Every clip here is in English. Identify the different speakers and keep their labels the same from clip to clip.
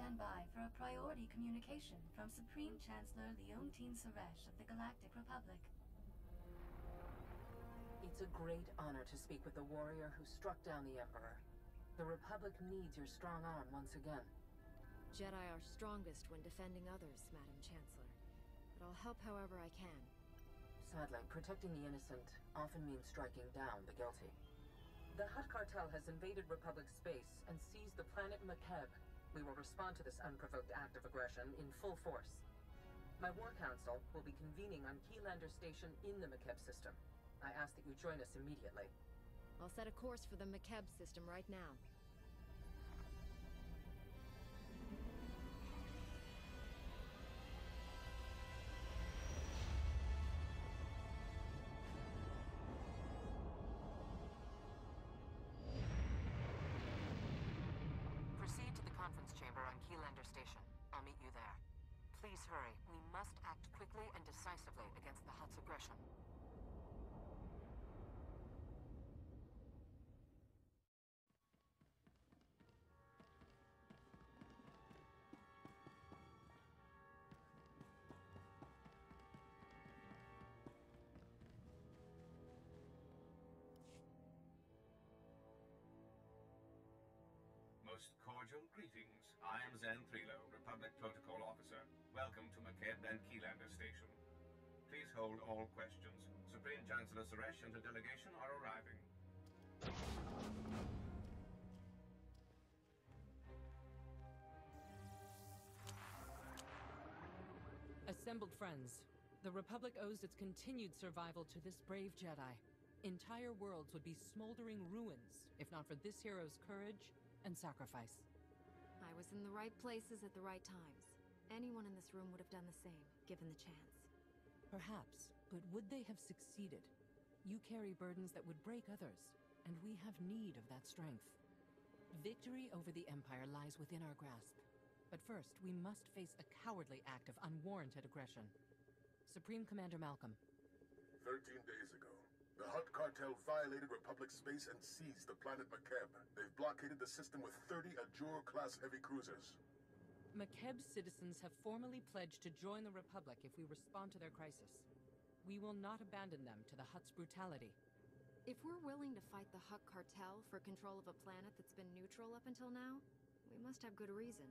Speaker 1: stand by for a priority communication from Supreme Chancellor Leontine Suresh of the Galactic Republic.
Speaker 2: It's a great honor to speak with the warrior who struck down the Emperor. The Republic needs your strong arm once again.
Speaker 3: Jedi are strongest when defending others, Madam Chancellor. But I'll help however I can.
Speaker 2: Sadly, protecting the innocent often means striking down the guilty. The Hutt cartel has invaded Republic space and seized the planet Makeb. We will respond to this unprovoked act of aggression in full force. My War Council will be convening on Keylander Station in the Makeb system. I ask that you join us immediately.
Speaker 3: I'll set a course for the Makeb system right now.
Speaker 2: Proceed to the conference chamber on Keylander Station. I'll meet you there. Please hurry. We must act quickly and decisively against the Hutt's aggression.
Speaker 4: Most cordial greetings. I am Zen Thrilo, Republic Protocol Officer. Welcome to Makeb and Keylander Station. Please hold all questions. Supreme Chancellor Suresh and her delegation are arriving.
Speaker 5: Assembled friends, the Republic owes its continued survival to this brave Jedi. Entire worlds would be smoldering ruins if not for this hero's courage and sacrifice.
Speaker 3: I was in the right places at the right times. Anyone in this room would have done the same, given the chance.
Speaker 5: Perhaps, but would they have succeeded? You carry burdens that would break others, and we have need of that strength. Victory over the Empire lies within our grasp. But first, we must face a cowardly act of unwarranted aggression. Supreme Commander Malcolm.
Speaker 6: 13 days ago, the Hutt cartel violated Republic space and seized the planet Makeb. They've blockaded the system with 30 Ajur-class heavy cruisers.
Speaker 5: Makeb's citizens have formally pledged to join the Republic if we respond to their crisis. We will not abandon them to the Hutt's brutality.
Speaker 3: If we're willing to fight the Hutt cartel for control of a planet that's been neutral up until now, we must have good reason.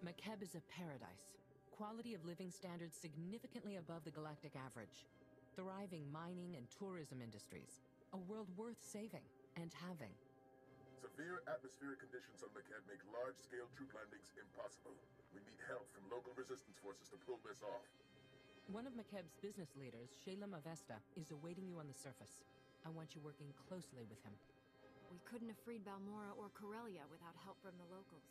Speaker 5: Makeb is a paradise. Quality of living standards significantly above the galactic average. Thriving mining and tourism industries. A world worth saving and having.
Speaker 6: Severe atmospheric conditions on Makeb make large-scale troop landings impossible. We need help from local resistance forces to pull this off.
Speaker 5: One of Makeb's business leaders, Shalem Avesta, is awaiting you on the surface. I want you working closely with him.
Speaker 3: We couldn't have freed Balmora or Corellia without help from the locals.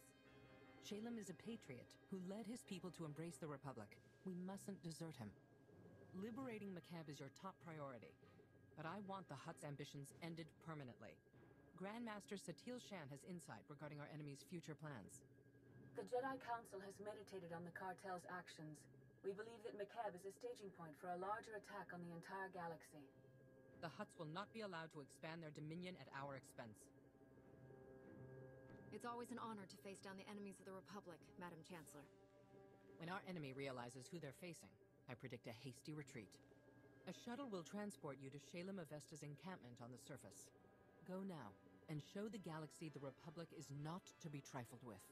Speaker 5: Shalem is a patriot who led his people to embrace the Republic. We mustn't desert him. Liberating Makeb is your top priority, but I want the Hutt's ambitions ended permanently. Grandmaster Satil Shan has insight regarding our enemy's future plans.
Speaker 2: The Jedi Council has meditated on the cartel's actions. We believe that Makeb is a staging point for a larger attack on the entire galaxy.
Speaker 5: The Hutts will not be allowed to expand their dominion at our expense.
Speaker 3: It's always an honor to face down the enemies of the Republic, Madam Chancellor.
Speaker 5: When our enemy realizes who they're facing, I predict a hasty retreat. A shuttle will transport you to Shalem Avesta's encampment on the surface. Go now, and show the galaxy the Republic is not to be trifled with.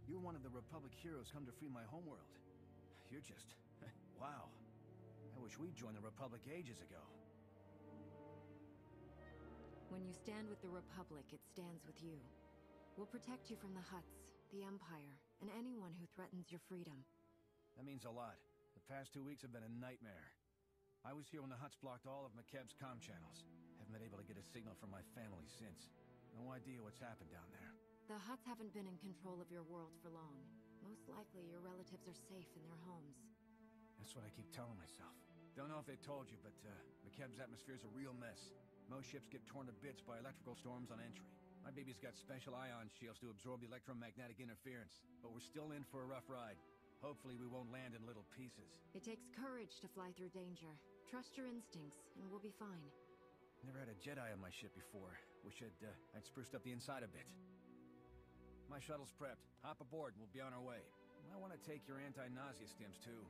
Speaker 7: You're one of the Republic heroes come to free my homeworld. You're just... wow. I wish we'd joined the Republic ages ago.
Speaker 3: When you stand with the Republic, it stands with you. We'll protect you from the Hutts, the Empire, and anyone who threatens your freedom.
Speaker 7: That means a lot. The past 2 weeks have been a nightmare. I was here when the Hutts blocked all of Makeb's comm channels. Haven't been able to get a signal from my family since. No idea what's happened down there.
Speaker 3: The Hutts haven't been in control of your world for long. Most likely, your relatives are safe in their homes.
Speaker 7: That's what I keep telling myself. Don't know if they told you, but Makeb's atmosphere's a real mess. Most ships get torn to bits by electrical storms on entry. My baby's got special ion shields to absorb the electromagnetic interference, but we're still in for a rough ride. Hopefully we won't land in little pieces.
Speaker 3: It takes courage to fly through danger. Trust your instincts, and we'll be fine.
Speaker 7: Never had a Jedi on my ship before. Wish I'd spruced up the inside a bit. My shuttle's prepped. Hop aboard and we'll be on our way. I want to take your anti-nausea stims, too.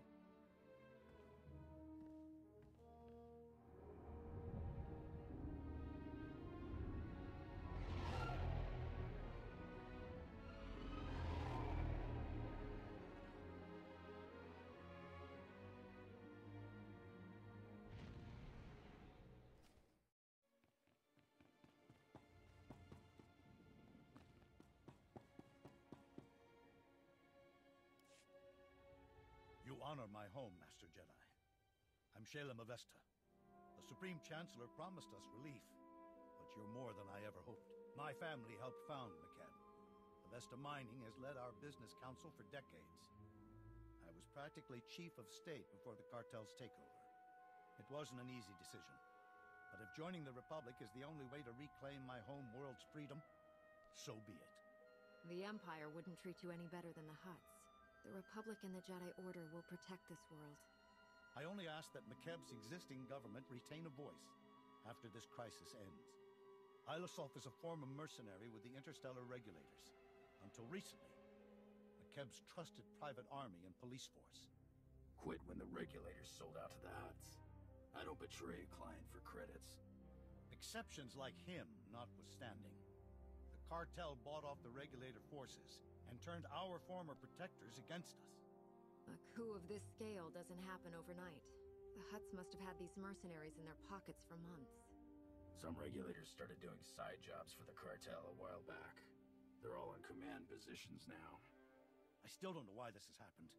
Speaker 8: You honor my home, Master Jedi. I'm Shayla Mavesta. The Supreme Chancellor promised us relief, but you're more than I ever hoped. My family helped found McCab. Mavesta Mining has led our business council for decades. I was practically chief of state before the cartel's takeover. It wasn't an easy decision, but if joining the Republic is the only way to reclaim my home world's freedom, so be it.
Speaker 3: The Empire wouldn't treat you any better than the Hutts. The Republic and the Jedi Order will protect this world.
Speaker 8: I only ask that McCab's existing government retain a voice after this crisis ends. Ilosolf is a former mercenary with the Interstellar Regulators. Until recently, McCab's trusted private army and police force.
Speaker 9: Quit when the Regulators sold out to the Hutts. I don't betray a client for credits.
Speaker 8: Exceptions like him notwithstanding. The cartel bought off the Regulator forces and turned our former protectors against us.
Speaker 3: A coup of this scale doesn't happen overnight. The Hutts must have had these mercenaries in their pockets for months.
Speaker 9: Some Regulators started doing side jobs for the cartel a while back. They're all in command positions now.
Speaker 8: I still don't know why this has happened.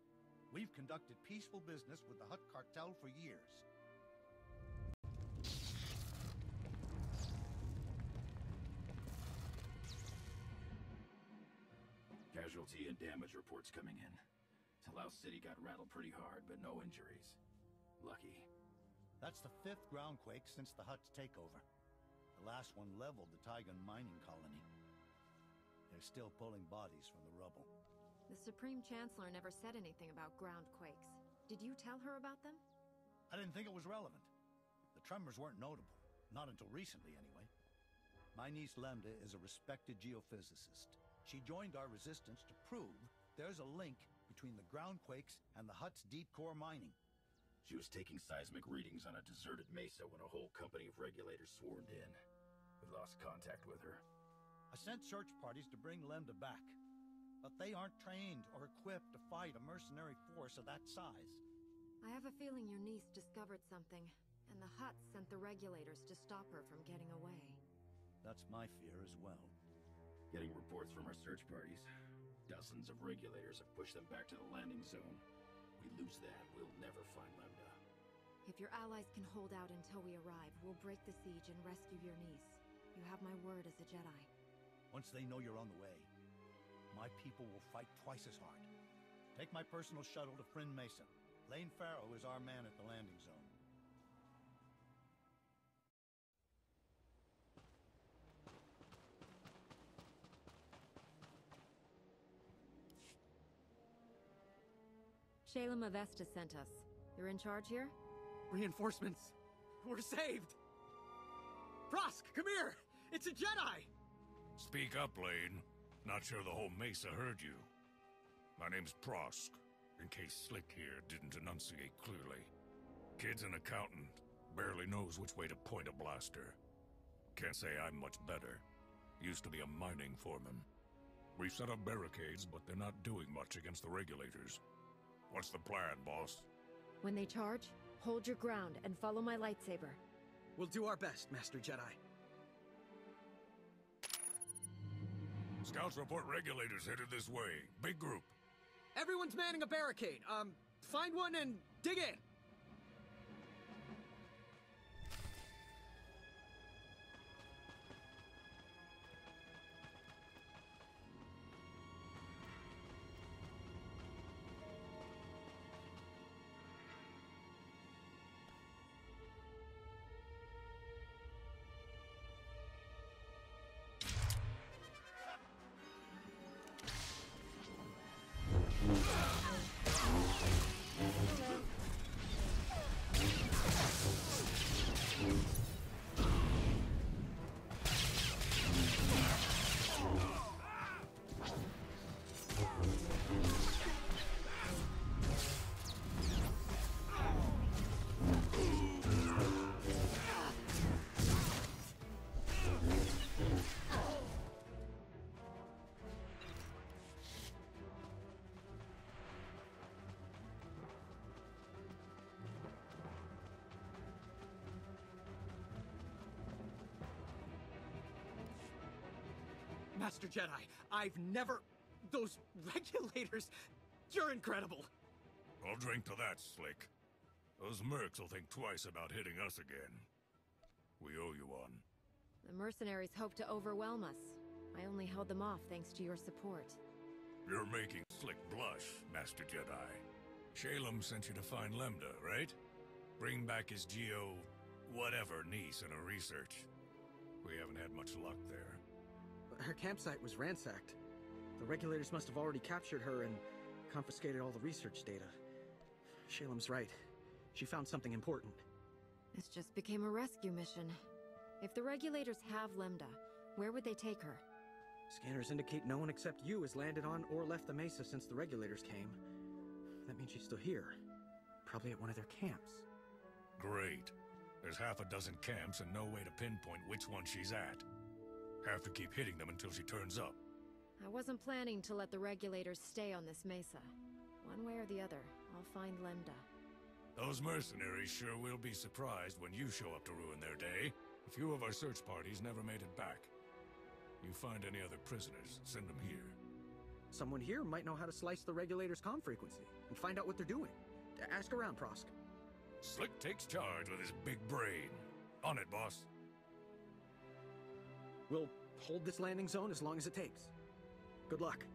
Speaker 8: We've conducted peaceful business with the Hutt cartel for years.
Speaker 9: Casualty and damage reports coming in. Talau City got rattled pretty hard, but no injuries. Lucky.
Speaker 8: That's the 5th ground quake since the Hutt's takeover. The last one leveled the Taigan mining colony. They're still pulling bodies from the rubble.
Speaker 3: The Supreme Chancellor never said anything about ground quakes. Did you tell her about them?
Speaker 8: I didn't think it was relevant. The tremors weren't notable. Not until recently, anyway. My niece Lambda is a respected geophysicist. She joined our resistance to prove there's a link between the ground quakes and the Hutt's deep core mining.
Speaker 9: She was taking seismic readings on a deserted mesa when a whole company of Regulators swarmed in. We lost contact with her.
Speaker 8: I sent search parties to bring Lambda back, but they aren't trained or equipped to fight a mercenary force of that size.
Speaker 3: I have a feeling your niece discovered something, and the Hutts sent the Regulators to stop her from getting away.
Speaker 8: That's my fear as well.
Speaker 9: Getting reports from our search parties. Dozens of Regulators have pushed them back to the landing zone. We lose that, we'll never find Lambda.
Speaker 3: If your allies can hold out until we arrive, we'll break the siege and rescue your niece. You have my word as a Jedi.
Speaker 8: Once they know you're on the way, my people will fight twice as hard. Take my personal shuttle to Friend Mesa. Lane Farrow is our man at the landing zone.
Speaker 3: Shayla Mavesta sent us. You're in charge here?
Speaker 10: Reinforcements! We're saved! Prosk, come here! It's a Jedi!
Speaker 11: Speak up, Lane. Not sure the whole Mesa heard you. My name's Prosk, in case Slick here didn't enunciate clearly. Kid's an accountant, barely knows which way to point a blaster. Can't say I'm much better. Used to be a mining foreman. We've set up barricades, but they're not doing much against the Regulators. What's the plan, boss?
Speaker 3: When they charge, hold your ground and follow my lightsaber.
Speaker 10: We'll do our best, Master Jedi.
Speaker 11: Scouts report Regulators headed this way. Big group.
Speaker 10: Everyone's manning a barricade. Find one and dig in! Master Jedi. I've never... Those regulators... You're incredible.
Speaker 11: I'll drink to that, Slick. Those mercs will think twice about hitting us again. We owe you one.
Speaker 3: The mercenaries hope to overwhelm us. I only held them off thanks to your support.
Speaker 11: You're making Slick blush, Master Jedi. Shalem sent you to find Lambda, right? Bring back his whatever niece in her research. We haven't had much luck there.
Speaker 10: Her campsite was ransacked. The regulators must have already captured her and confiscated all the research data. Shalem's right. She found something important.
Speaker 3: This just became a rescue mission. If the regulators have Lambda, where would they take her?
Speaker 10: Scanners indicate no one except you has landed on or left the mesa since the regulators came. That means she's still here. Probably at one of their camps.
Speaker 11: Great. There's half a dozen camps and no way to pinpoint which one she's at. Have to keep hitting them until she turns up.
Speaker 3: I wasn't planning to let the regulators stay on this mesa. One way or the other, I'll find Lambda.
Speaker 11: Those mercenaries sure will be surprised when you show up to ruin their day. A few of our search parties never made it back. You find any other prisoners, send them here.
Speaker 10: Someone here might know how to slice the regulators' comm frequency and find out what they're doing. Ask around, Prosk.
Speaker 11: Slick takes charge with his big brain. On it, boss.
Speaker 10: We'll hold this landing zone as long as it takes. Good luck.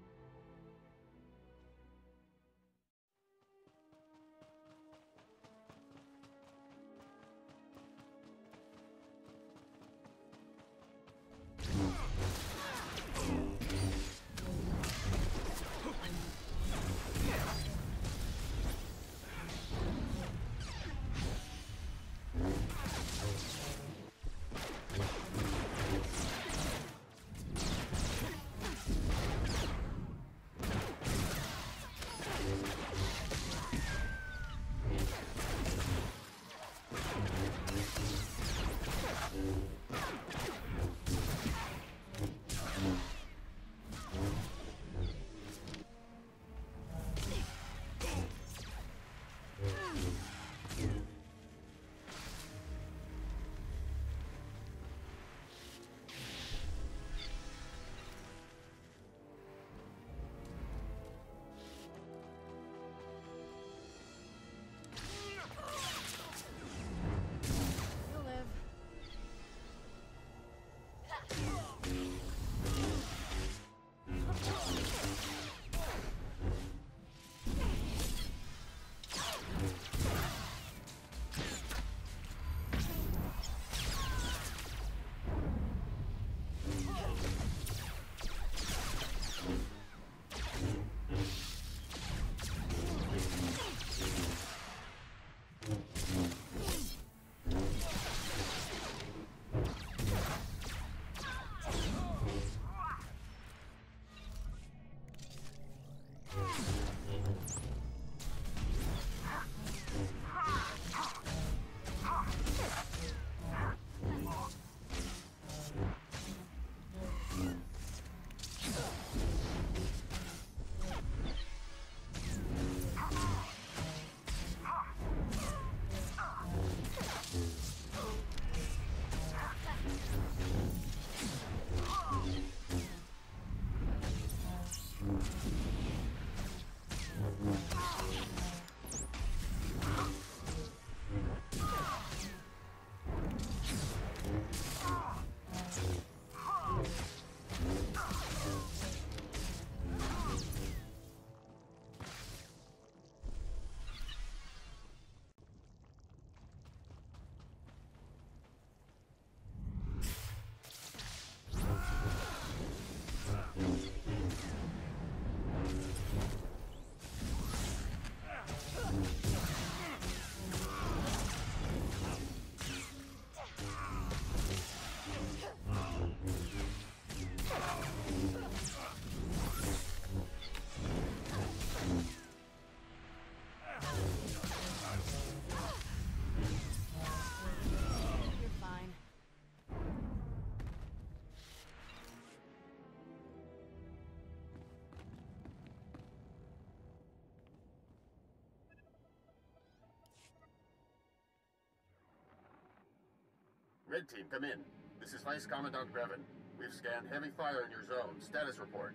Speaker 6: Red Team, come in. This is Vice Commandant Brevin.
Speaker 12: We've scanned heavy fire in your zone. Status report.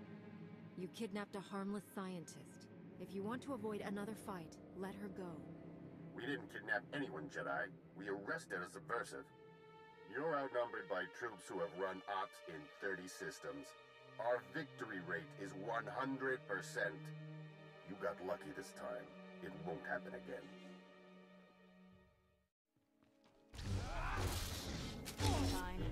Speaker 3: You kidnapped a harmless scientist. If you want to avoid another fight, let her go.
Speaker 12: We didn't kidnap anyone, Jedi. We arrested a subversive. You're outnumbered by troops who have run ops in 30 systems. Our victory rate is 100%. You got lucky this time. It won't happen again.
Speaker 3: Fine.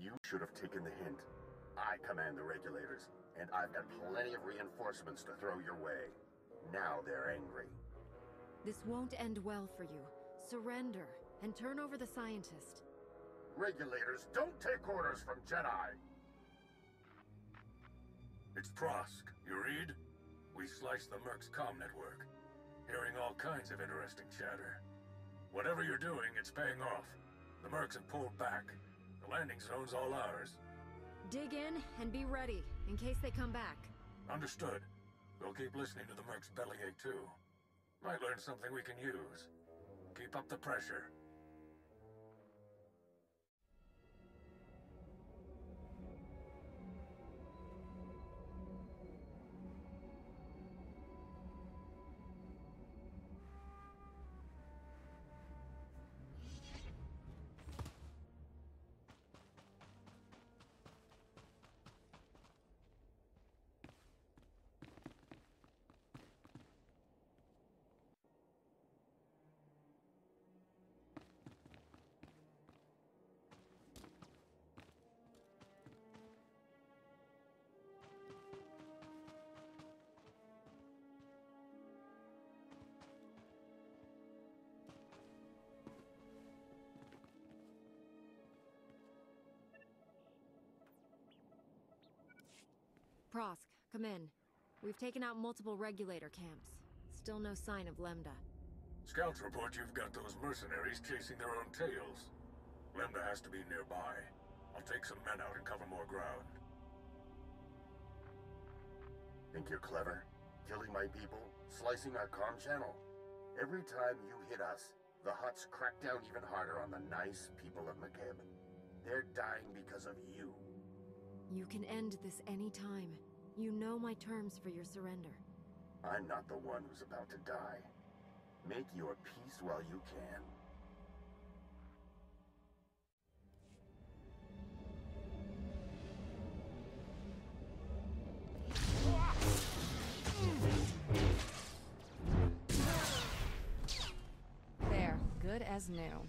Speaker 12: You should have taken the hint. I command the regulators, and I've got plenty of reinforcements to throw your way. Now they're angry.
Speaker 3: This won't end well for you. Surrender, and turn over the scientist.
Speaker 12: Regulators don't take orders from Jedi!
Speaker 11: It's Prosk. You read? We sliced the Merc's comm network. Hearing all kinds of interesting chatter. Whatever you're doing, it's paying off. The Mercs have pulled back. The landing zone's all ours.
Speaker 3: Dig in and be ready, in case they come back.
Speaker 11: Understood. We'll keep listening to the Merc's bellyache too. Might learn something we can use. Keep up the pressure.
Speaker 3: Prosk, come in. We've taken out multiple regulator camps. Still no sign of Lambda.
Speaker 11: Scouts report you've got those mercenaries chasing their own tails. Lambda has to be nearby. I'll take some men out and cover more ground.
Speaker 12: Think you're clever? Killing my people? Slicing our comm channel? Every time you hit us, the Hutts crack down even harder on the nice people of Makeb. They're dying because of you.
Speaker 3: You can end this any time. You know my terms for your surrender.
Speaker 12: I'm not the one who's about to die. Make your peace while you can.
Speaker 13: There, good as new.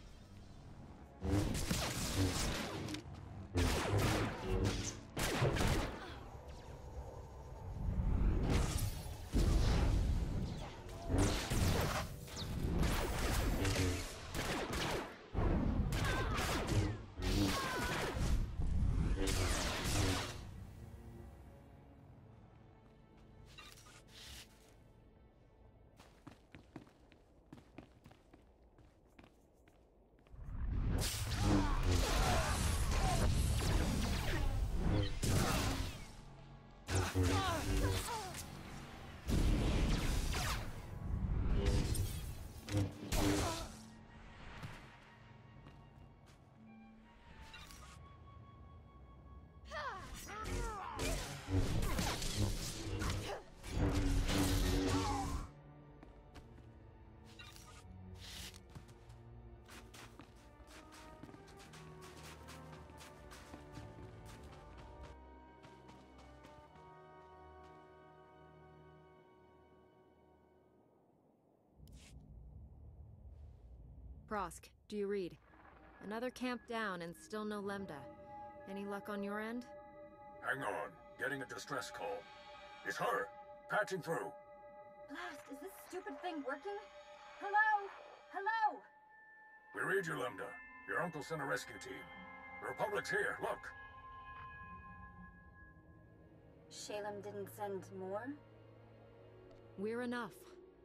Speaker 3: Prosk, do you read? Another camp down and still no Lambda. Any luck on your end?
Speaker 14: Hang on. Getting a distress call. It's her! Patching through.
Speaker 15: Blast, is this stupid thing working? Hello? Hello?
Speaker 14: We read you, Lambda. Your uncle sent a rescue team. The Republic's here, look!
Speaker 15: Shalem didn't send more?
Speaker 3: We're enough.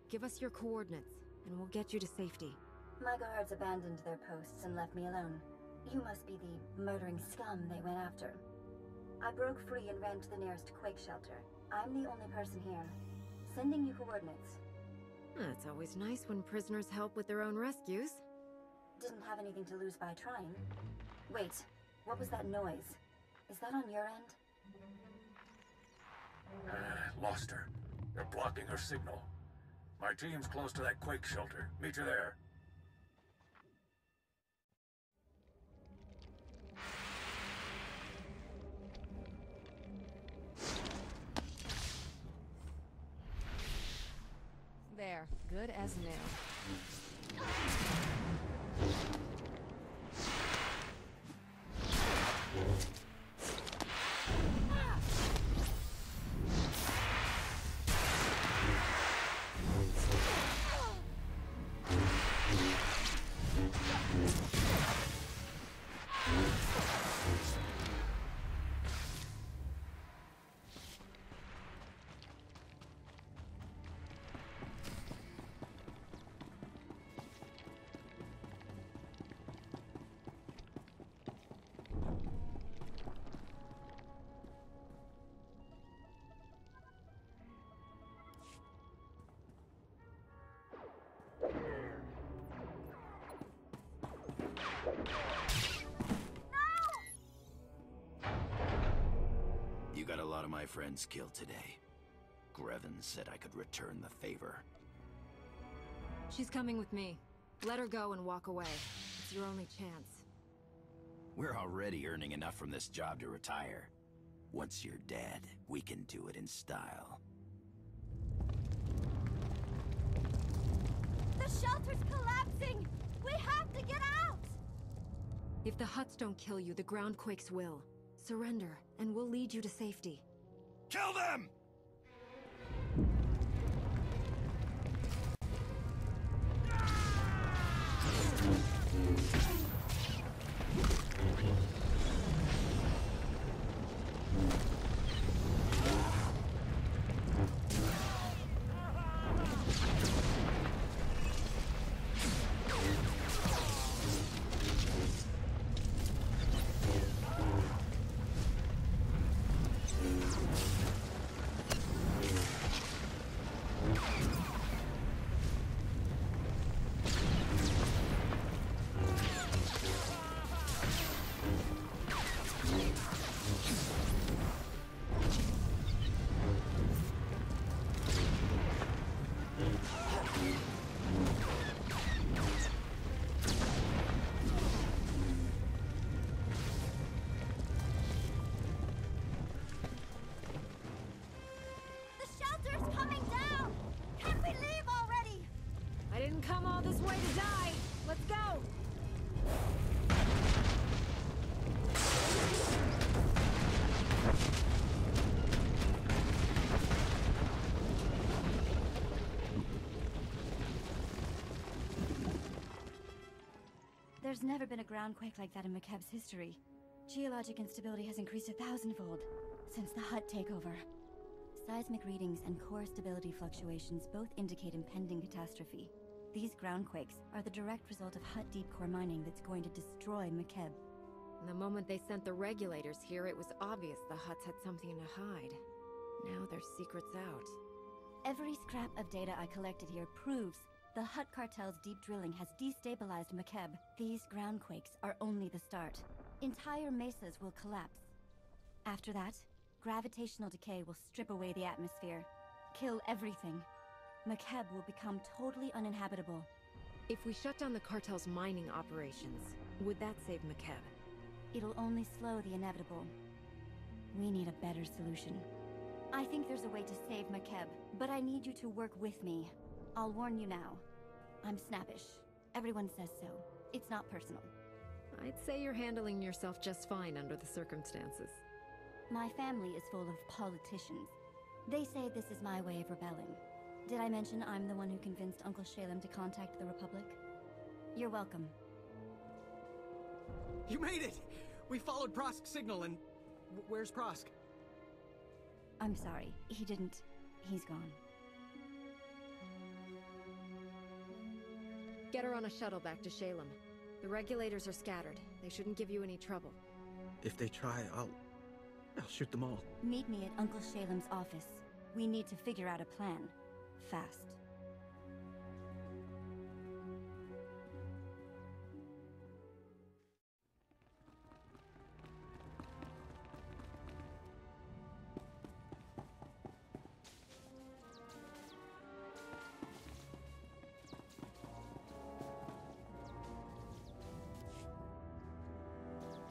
Speaker 3: Give us your coordinates, and we'll get you to safety.
Speaker 15: My guards abandoned their posts and left me alone. You must be the murdering scum they went after. I broke free and ran to the nearest quake shelter. I'm the only person here. Sending you coordinates.
Speaker 3: It's always nice when prisoners help with their own rescues.
Speaker 15: Didn't have anything to lose by trying. Wait, what was that noise? Is that on your end?
Speaker 14: Lost her. They're blocking her signal. My team's close to that quake shelter. Meet you there.
Speaker 13: There, good as new.
Speaker 9: You got a lot of my friends killed today. Greven said I could return the favor.
Speaker 3: She's coming with me. Let her go and walk away. It's your only chance.
Speaker 9: We're already earning enough from this job to retire. Once you're dead, we can do it in style.
Speaker 15: The shelter's collapsing! We have to get out!
Speaker 3: If the Hutts don't kill you, the ground quakes will. Surrender, and we'll lead you to safety.
Speaker 11: Kill them!
Speaker 3: Come all this way to die. Let's go.
Speaker 15: There's never been a ground quake like that in McKeb's history. Geologic instability has increased 1,000-fold since the Hutt takeover. Seismic readings and core stability fluctuations both indicate impending catastrophe. These ground quakes are the direct result of Hutt deep core mining that's going to destroy McKeb.
Speaker 3: The moment they sent the regulators here, it was obvious the Hutts had something to hide. Now their secret's out.
Speaker 15: Every scrap of data I collected here proves the Hutt cartel's deep drilling has destabilized McKeb. These groundquakes are only the start. Entire mesas will collapse. After that, gravitational decay will strip away the atmosphere, kill everything. McKeb will become totally uninhabitable.
Speaker 3: If we shut down the cartel's mining operations, would that save McKeb?
Speaker 15: It'll only slow the inevitable. We need a better solution. I think there's a way to save McKeb, but I need you to work with me. I'll warn you now. I'm snappish. Everyone says so. It's not personal.
Speaker 3: I'd say you're handling yourself just fine under the circumstances.
Speaker 15: My family is full of politicians. They say this is my way of rebelling. Did I mention I'm the one who convinced Uncle Shalem to contact the Republic? You're welcome.
Speaker 10: You made it! We followed Prosk's signal and... Where's Prosk?
Speaker 15: I'm sorry. He didn't... He's gone.
Speaker 3: Get her on a shuttle back to Shalem. The regulators are scattered. They shouldn't give you any trouble.
Speaker 10: If they try, I'll shoot them all.
Speaker 15: Meet me at Uncle Shalem's office. We need to figure out a plan. Fast.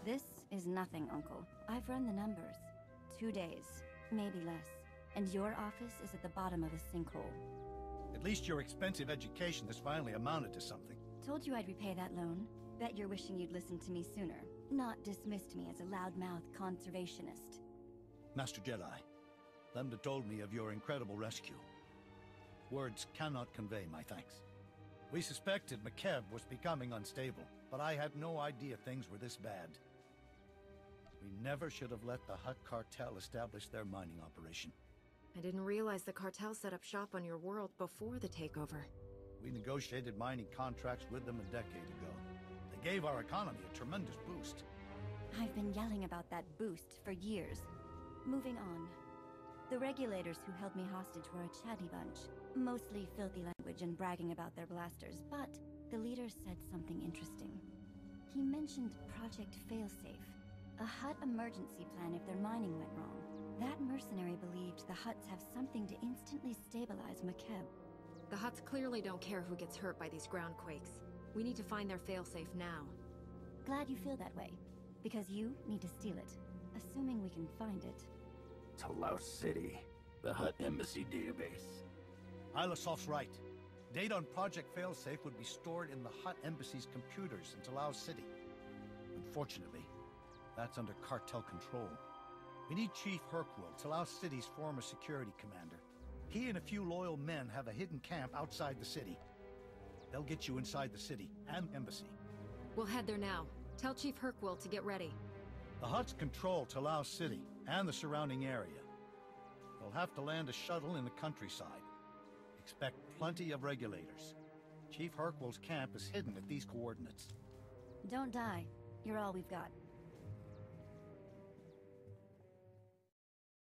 Speaker 15: This is nothing, Uncle. I've run the numbers. 2 days, maybe less. And your office is at the bottom of a sinkhole.
Speaker 8: At least your expensive education has finally amounted to something.
Speaker 15: Told you I'd repay that loan. Bet you're wishing you'd listened to me sooner. Not dismissed me as a loudmouth conservationist.
Speaker 8: Master Jedi, Lambda told me of your incredible rescue. Words cannot convey my thanks. We suspected McKeb was becoming unstable, but I had no idea things were this bad. We never should have let the Hutt cartel establish their mining operation.
Speaker 3: I didn't realize the cartel set up shop on your world before the takeover.
Speaker 8: We negotiated mining contracts with them a decade ago. They gave our economy a tremendous boost.
Speaker 15: I've been yelling about that boost for years. Moving on. The regulators who held me hostage were a chatty bunch. Mostly filthy language and bragging about their blasters, but the leader said something interesting. He mentioned Project Failsafe, a Hutt emergency plan if their mining went wrong. That mercenary believed the Hutts have something to instantly stabilize McKeb.
Speaker 3: The Hutts clearly don't care who gets hurt by these groundquakes. We need to find their failsafe now.
Speaker 15: Glad you feel that way, because you need to steal it, assuming we can find it.
Speaker 9: Talau City, the Hutt Embassy database.
Speaker 8: Ilasof's right. Data on Project Failsafe would be stored in the Hutt Embassy's computers in Talau City. Unfortunately, that's under cartel control. We need Chief Hercule, Talau City's former security commander. He and a few loyal men have a hidden camp outside the city. They'll get you inside the city and embassy.
Speaker 3: We'll head there now. Tell Chief Hercule to get ready.
Speaker 8: The Hutts control Talau City and the surrounding area. They'll have to land a shuttle in the countryside. Expect plenty of regulators. Chief Hercule's camp is hidden at these coordinates.
Speaker 15: Don't die. You're all we've got.